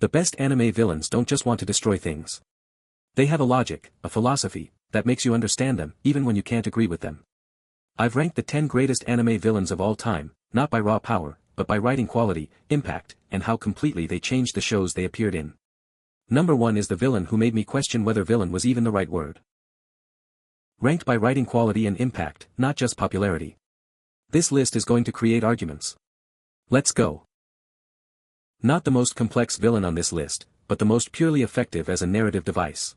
The best anime villains don't just want to destroy things. They have a logic, a philosophy, that makes you understand them, even when you can't agree with them. I've ranked the 10 greatest anime villains of all time, not by raw power, but by writing quality, impact, and how completely they changed the shows they appeared in. Number 1 is the villain who made me question whether villain was even the right word. Ranked by writing quality and impact, not just popularity. This list is going to create arguments. Let's go. Not the most complex villain on this list, but the most purely effective as a narrative device.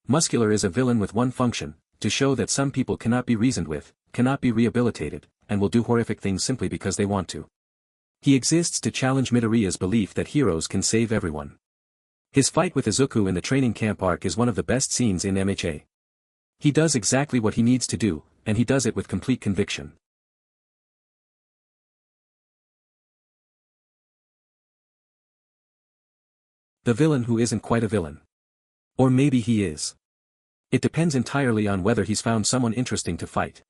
Muscular is a villain with one function, to show that some people cannot be reasoned with, cannot be rehabilitated, and will do horrific things simply because they want to. He exists to challenge Midoriya's belief that heroes can save everyone. His fight with Izuku in the training camp arc is one of the best scenes in MHA. He does exactly what he needs to do, and he does it with complete conviction. The villain who isn't quite a villain. Or maybe he is. It depends entirely on whether he's found someone interesting to fight.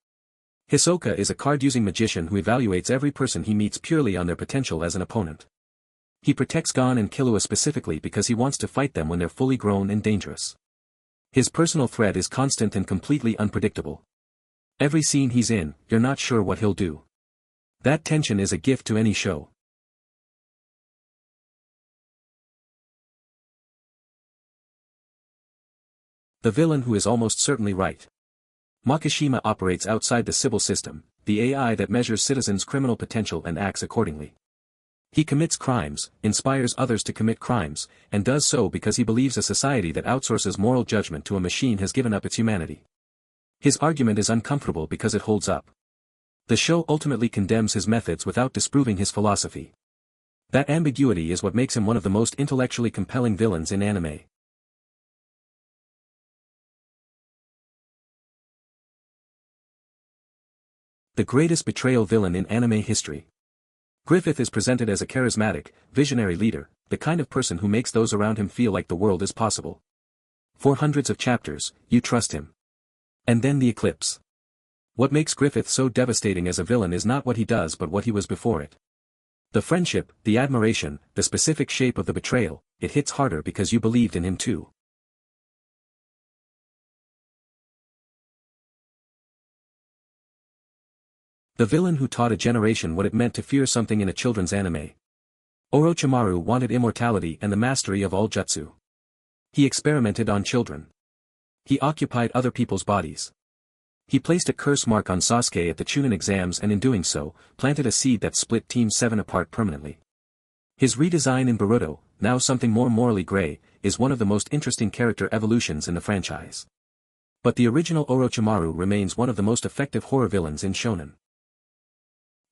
Hisoka is a card-using magician who evaluates every person he meets purely on their potential as an opponent. He protects Gon and Killua specifically because he wants to fight them when they're fully grown and dangerous. His personal threat is constant and completely unpredictable. Every scene he's in, you're not sure what he'll do. That tension is a gift to any show. The villain who is almost certainly right. Makishima operates outside the civil system, the AI that measures citizens' criminal potential and acts accordingly. He commits crimes, inspires others to commit crimes, and does so because he believes a society that outsources moral judgment to a machine has given up its humanity. His argument is uncomfortable because it holds up. The show ultimately condemns his methods without disproving his philosophy. That ambiguity is what makes him one of the most intellectually compelling villains in anime. The greatest betrayal villain in anime history. Griffith is presented as a charismatic, visionary leader, the kind of person who makes those around him feel like the world is possible. For hundreds of chapters, you trust him. And then the eclipse. What makes Griffith so devastating as a villain is not what he does but what he was before it. The friendship, the admiration, the specific shape of the betrayal, it hits harder because you believed in him too. The villain who taught a generation what it meant to fear something in a children's anime. Orochimaru wanted immortality and the mastery of all jutsu. He experimented on children. He occupied other people's bodies. He placed a curse mark on Sasuke at the Chunin exams and in doing so, planted a seed that split Team 7 apart permanently. His redesign in Boruto, now something more morally gray, is one of the most interesting character evolutions in the franchise. But the original Orochimaru remains one of the most effective horror villains in shonen.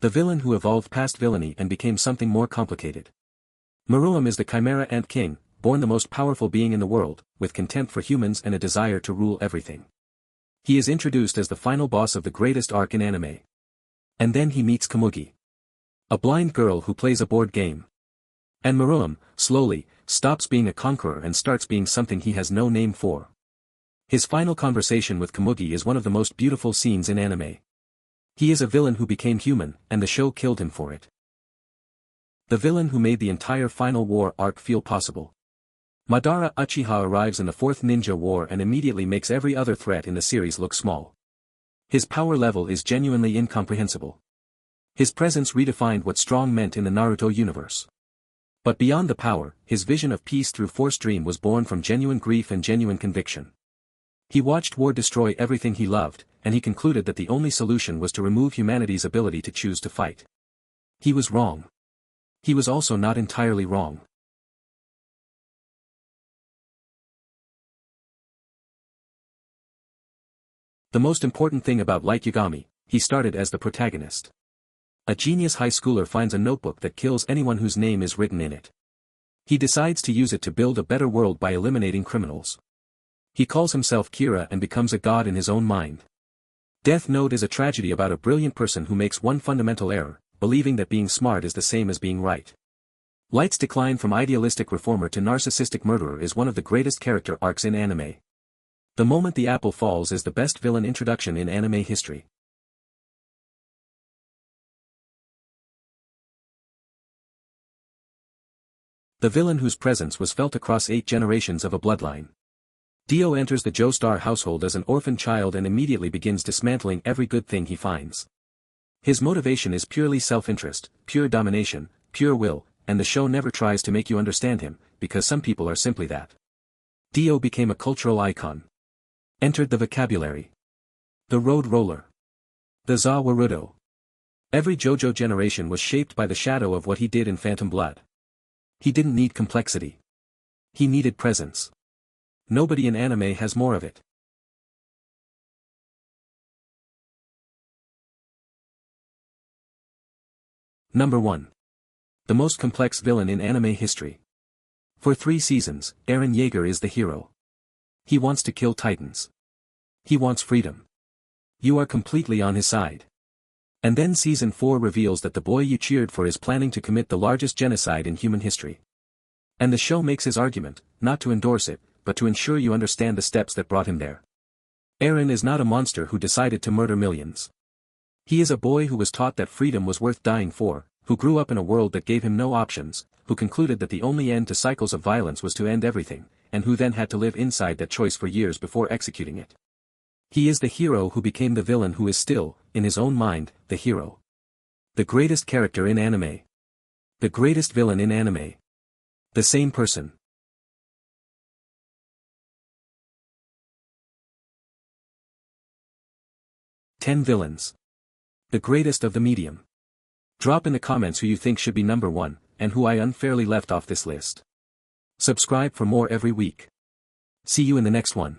The villain who evolved past villainy and became something more complicated. Meruem is the Chimera Ant King, born the most powerful being in the world, with contempt for humans and a desire to rule everything. He is introduced as the final boss of the greatest arc in anime. And then he meets Komugi. A blind girl who plays a board game. And Meruem, slowly, stops being a conqueror and starts being something he has no name for. His final conversation with Komugi is one of the most beautiful scenes in anime. He is a villain who became human, and the show killed him for it. The villain who made the entire Final War arc feel possible. Madara Uchiha arrives in the 4th Ninja War and immediately makes every other threat in the series look small. His power level is genuinely incomprehensible. His presence redefined what strong meant in the Naruto universe. But beyond the power, his vision of peace through forced dream was born from genuine grief and genuine conviction. He watched war destroy everything he loved, and he concluded that the only solution was to remove humanity's ability to choose to fight. He was wrong. He was also not entirely wrong. The most important thing about Light Yagami, he started as the protagonist. A genius high schooler finds a notebook that kills anyone whose name is written in it. He decides to use it to build a better world by eliminating criminals. He calls himself Kira and becomes a god in his own mind. Death Note is a tragedy about a brilliant person who makes one fundamental error, believing that being smart is the same as being right. Light's decline from idealistic reformer to narcissistic murderer is one of the greatest character arcs in anime. The moment the apple falls is the best villain introduction in anime history. The villain whose presence was felt across 8 generations of a bloodline. Dio enters the Joestar household as an orphan child and immediately begins dismantling every good thing he finds. His motivation is purely self-interest, pure domination, pure will, and the show never tries to make you understand him, because some people are simply that. Dio became a cultural icon. Entered the vocabulary. The Road Roller. The Za Warudo. Every JoJo generation was shaped by the shadow of what he did in Phantom Blood. He didn't need complexity. He needed presence. Nobody in anime has more of it. Number 1. The most complex villain in anime history. For 3 seasons, Eren Jaeger is the hero. He wants to kill titans. He wants freedom. You are completely on his side. And then season 4 reveals that the boy you cheered for is planning to commit the largest genocide in human history. And the show makes his argument, not to endorse it, but to ensure you understand the steps that brought him there. Eren is not a monster who decided to murder millions. He is a boy who was taught that freedom was worth dying for, who grew up in a world that gave him no options, who concluded that the only end to cycles of violence was to end everything, and who then had to live inside that choice for years before executing it. He is the hero who became the villain who is still, in his own mind, the hero. The greatest character in anime. The greatest villain in anime. The same person. Ten villains. The greatest of the medium. Drop in the comments who you think should be number 1, and who I unfairly left off this list. Subscribe for more every week. See you in the next one.